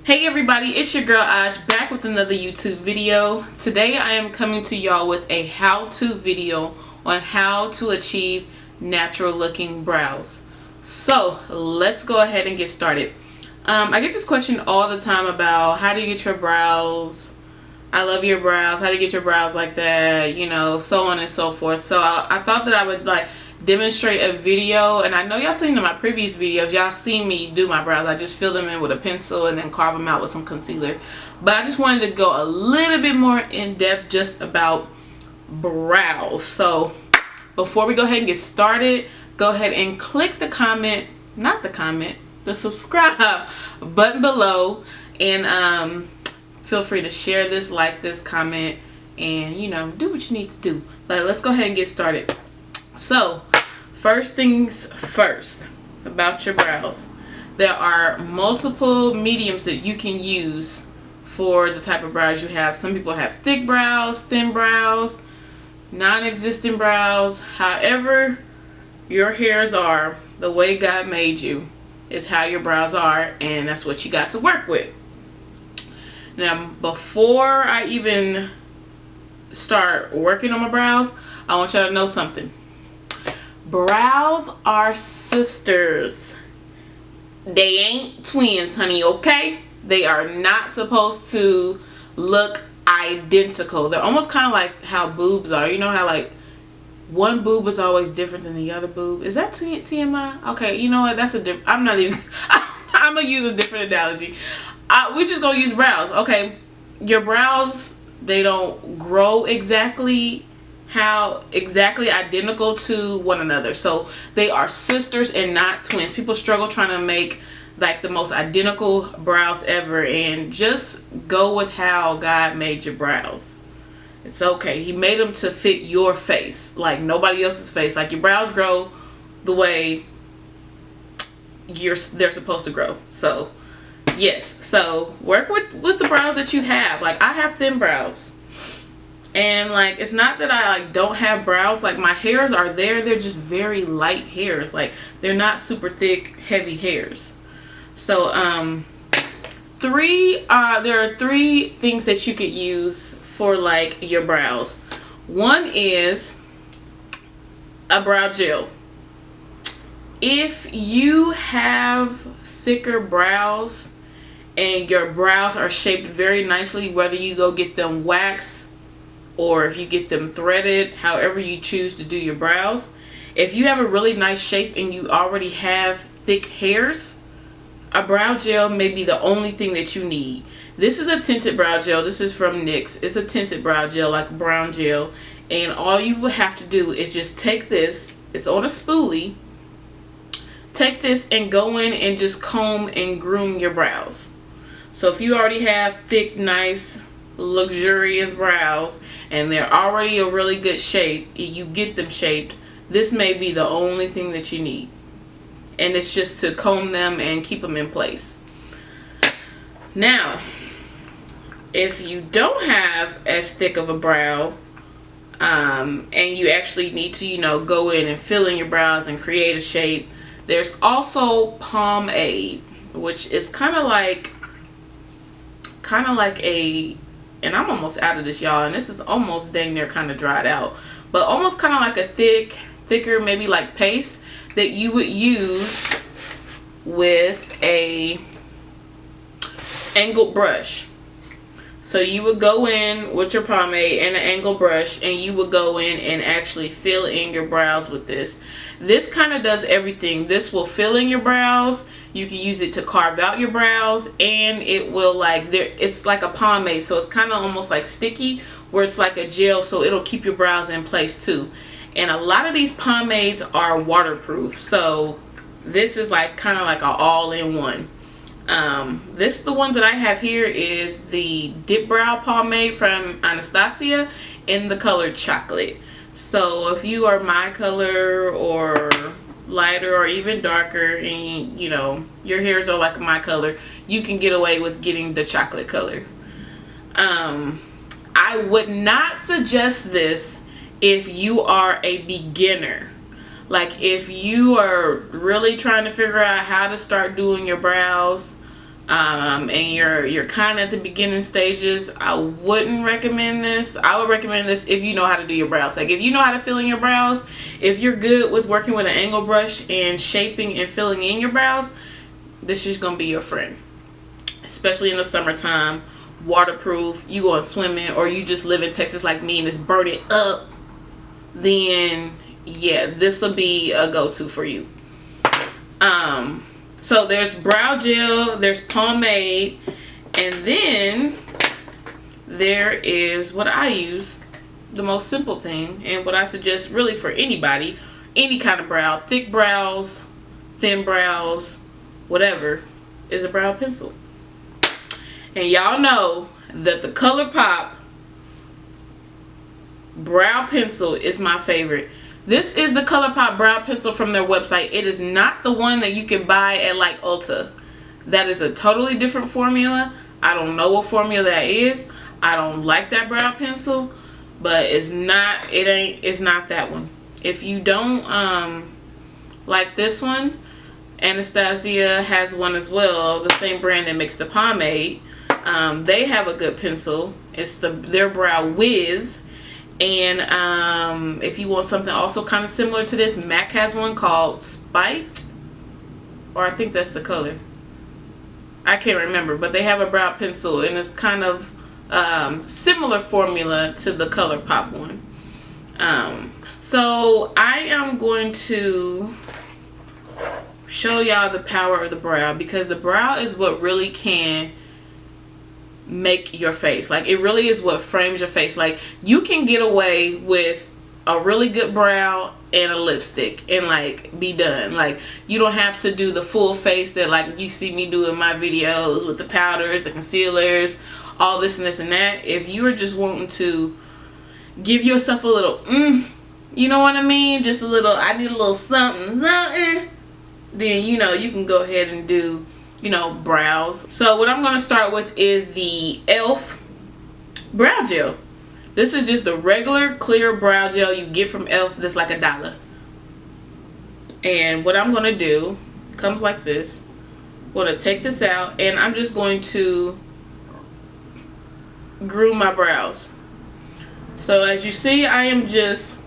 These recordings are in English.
Hey everybody, it's your girl Aj back with another YouTube video. Today I am coming to y'all with a how-to video on how to achieve natural looking brows. So let's go ahead and get started. I get this question all the time about how do you get your brows, I love your brows, how do you get your brows like that, you know, so on and so forth. So I thought that I would demonstrate a video, and I know y'all seen in my previous videos, y'all seen me do my brows. I just fill them in with a pencil and then carve them out with some concealer, but I just wanted to go a little bit more in depth just about brows. So before we go ahead and get started, go ahead and click the comment, not the comment, the subscribe button below, and feel free to share this, like this, comment, and you know, do what you need to do. But let's go ahead and get started. So first things first about your brows, there are multiple mediums that you can use for the type of brows you have. Some people have thick brows, thin brows, non-existent brows. However your hairs are, the way God made you is how your brows are, and that's what you got to work with. Now before I even start working on my brows, I want y'all to know something. Brows are sisters. They ain't twins, honey, okay? They are not supposed to look identical. They're almost kind of like how boobs are. You know how like one boob is always different than the other boob? Is that TMI? Okay, you know what? That's a different... I'm not even... I'm going to use a different analogy. We're just going to use brows. Okay, your brows, they don't grow exactly identical to one another. So they are sisters and not twins. People struggle trying to make like the most identical brows ever, and just go with how God made your brows. It's okay. He made them to fit your face, like nobody else's face. Like your brows grow the way they're supposed to grow. So yes, so work with the brows that you have. Like I have thin brows. And like, it's not that I like don't have brows. Like my hairs are there. They're just very light hairs. Like they're not super thick, heavy hairs. So there are three things that you could use for like your brows. One is a brow gel. If you have thicker brows and your brows are shaped very nicely, whether you go get them waxed or if you get them threaded, however you choose to do your brows, if you have a really nice shape and you already have thick hairs, a brow gel may be the only thing that you need. This is a tinted brow gel. This is from NYX. It's a tinted brow gel, like brown gel, and all you will have to do is just take this, it's on a spoolie, take this and go in and just comb and groom your brows. So if you already have thick, nice, luxurious brows and they're already a really good shape, you get them shaped, this may be the only thing that you need, and it's just to comb them and keep them in place. Now if you don't have as thick of a brow and you actually need to, you know, go in and fill in your brows and create a shape, there's also pomade, which is kind of like a, and I'm almost out of this, y'all, and this is almost dang near kind of dried out, but almost kind of like a thicker maybe like paste that you would use with a angled brush. So you would go in with your pomade and an angled brush, and you would go in and actually fill in your brows with this. This kind of does everything. This will fill in your brows. You can use it to carve out your brows, and it will it's like a pomade, so it's kind of almost like sticky, where it's like a gel, so it'll keep your brows in place too. And a lot of these pomades are waterproof, so this is like kind of like an all-in-one. The one that I have here is the Dip Brow Pomade from Anastasia in the color chocolate. So if you are my color or lighter or even darker, and you know your hairs are like my color, you can get away with getting the chocolate color. I would not suggest this if you are a beginner. Like if you are really trying to figure out how to start doing your brows, and you're kind of at the beginning stages, I wouldn't recommend this. I would recommend this if you know how to do your brows. Like if you know how to fill in your brows, if you're good with working with an angle brush and shaping and filling in your brows, this is gonna be your friend, especially in the summertime. Waterproof, you going swimming, or you just live in Texas like me and it's burning up, then yeah, this will be a go-to for you. So there's brow gel, there's pomade, and then there is what I use, the most simple thing, and what I suggest really for anybody, any kind of brow, thick brows, thin brows, whatever, is a brow pencil. And y'all know that the ColourPop brow pencil is my favorite. This is the ColourPop brow pencil from their website. It is not the one that you can buy at like Ulta. That is a totally different formula. I don't know what formula that is. I don't like that brow pencil, but it's not that one. If you don't like this one, Anastasia has one as well, the same brand that makes the pomade. They have a good pencil. It's their Brow Wiz. And if you want something also kind of similar to this, MAC has one called Spiked, or I think that's the color. I can't remember, but they have a brow pencil and it's kind of similar formula to the ColourPop one. So I am going to show y'all the power of the brow, because the brow is what really can make your face. Like it really is what frames your face. Like you can get away with a really good brow and a lipstick and like be done. Like you don't have to do the full face that like you see me do in my videos with the powders, the concealers, all this and this and that. If you are just wanting to give yourself a little you know what I mean, just a little, I need a little something, then you know you can go ahead and do, you know, brows. So what I'm going to start with is the e.l.f. brow gel. This is just the regular clear brow gel you get from e.l.f. that's like $1. And what I'm going to do, comes like this. I'm going to take this out and I'm just going to groom my brows. So as you see, I am just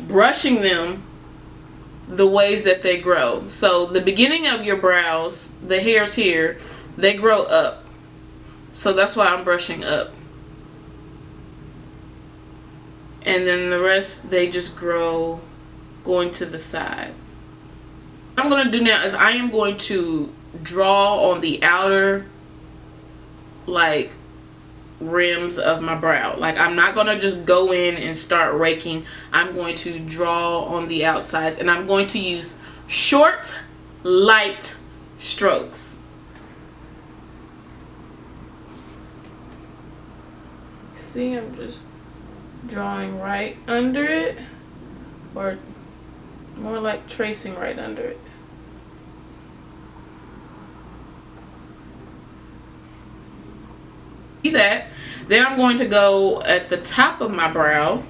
brushing them the ways that they grow. So the beginning of your brows, the hairs here, they grow up. So that's why I'm brushing up. And then the rest, they just grow going to the side. What I'm going to do now is I am going to draw on the outer like rims of my brow. Like I'm not going to just go in and start raking. I'm going to draw on the outsides, and I'm going to use short, light strokes. See, I'm just drawing right under it, or more like tracing right under it. See that? Then I'm going to go at the top of my brow.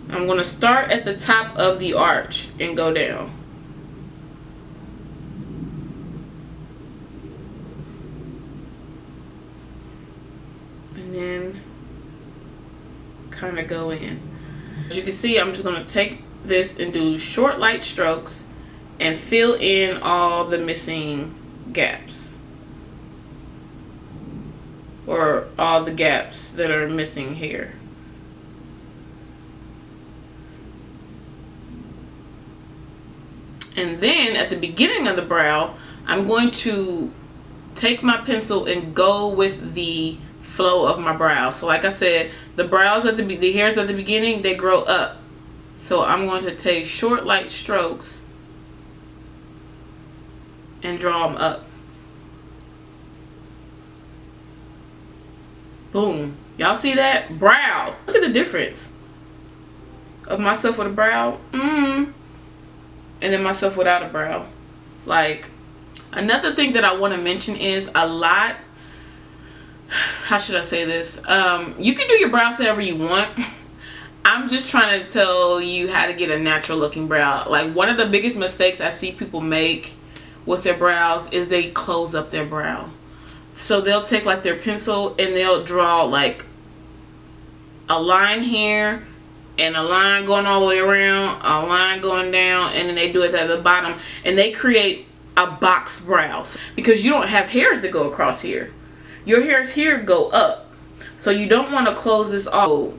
I'm going to start at the top of the arch and go down. And then kind of go in. As you can see, I'm just going to take this and do short light strokes and fill in all the missing gaps, or all the gaps that are missing here. And then at the beginning of the brow, I'm going to take my pencil and go with the flow of my brow. So like I said, the brows at the hairs at the beginning, they grow up. So I'm going to take short light strokes and draw them up. Boom. Y'all see that? Brow. Look at the difference of myself with a brow. And then myself without a brow. Like, another thing that I want to mention is a lot, how should I say this? You can do your brows however you want. I'm just trying to tell you how to get a natural looking brow. Like, one of the biggest mistakes I see people make with their brows is they close up their brow. So they'll take like their pencil and they'll draw like a line here and a line going all the way around, a line going down, and then they do it at the bottom, and they create a box brows because you don't have hairs that go across here. Your hairs here go up, so you don't want to close this off.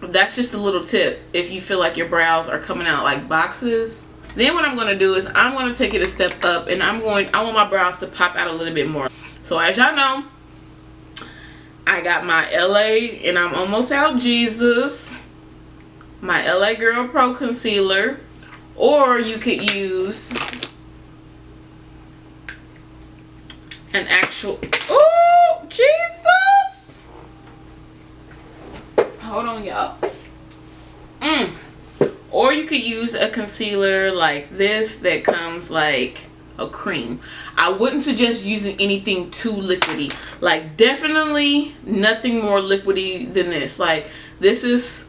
That's just a little tip if you feel like your brows are coming out like boxes. Then what I'm going to do is I'm going to take it a step up, and I want my brows to pop out a little bit more. So as y'all know, I got my LA, and I'm almost out Jesus, my LA Girl Pro Concealer, or you could use an actual, oh Jesus, hold on y'all, or you could use a concealer like this that comes like a cream. I wouldn't suggest using anything too liquidy. Like definitely nothing more liquidy than this. Like this is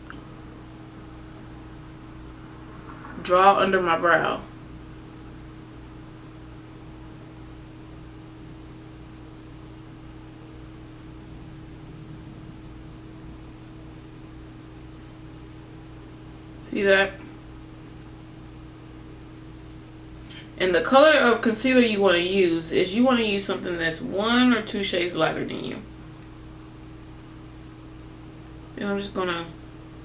draw under my brow. See that? And the color of concealer you want to use is you want to use something that's 1 or 2 shades lighter than you. And I'm just going to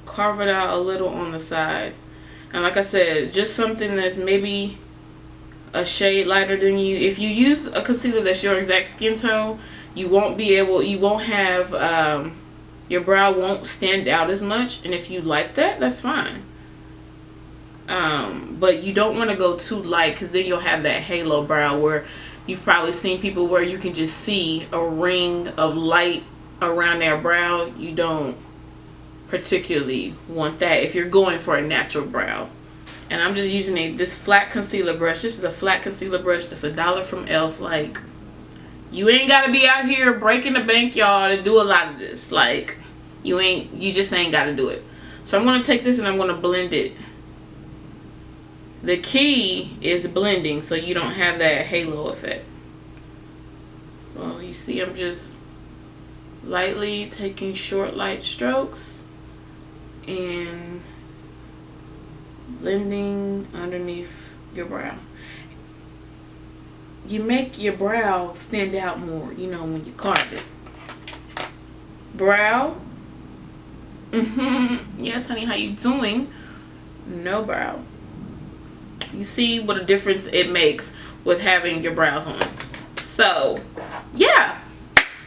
carve it out a little on the side. And like I said, just something that's maybe a shade lighter than you. If you use a concealer that's your exact skin tone, you won't have, your brow won't stand out as much. And if you like that, that's fine. But you don't want to go too light, because then you'll have that halo brow where you've probably seen people where you can just see a ring of light around their brow. You don't particularly want that if you're going for a natural brow. And I'm just using this flat concealer brush. This is a flat concealer brush that's $1 from e.l.f. Like, you ain't got to be out here breaking the bank, y'all, to do a lot of this. Like, you just ain't got to do it. So I'm going to take this and I'm going to blend it. The key is blending so you don't have that halo effect. So you see I'm just lightly taking short light strokes and blending underneath your brow. You make your brow stand out more, you know, when you carve it. Brow. Yes, honey, how you doing? No brow. You see what a difference it makes with having your brows on. So yeah,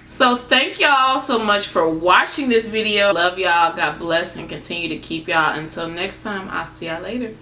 so thank y'all so much for watching this video. Love y'all. God bless and continue to keep y'all. Until next time, I'll see y'all later.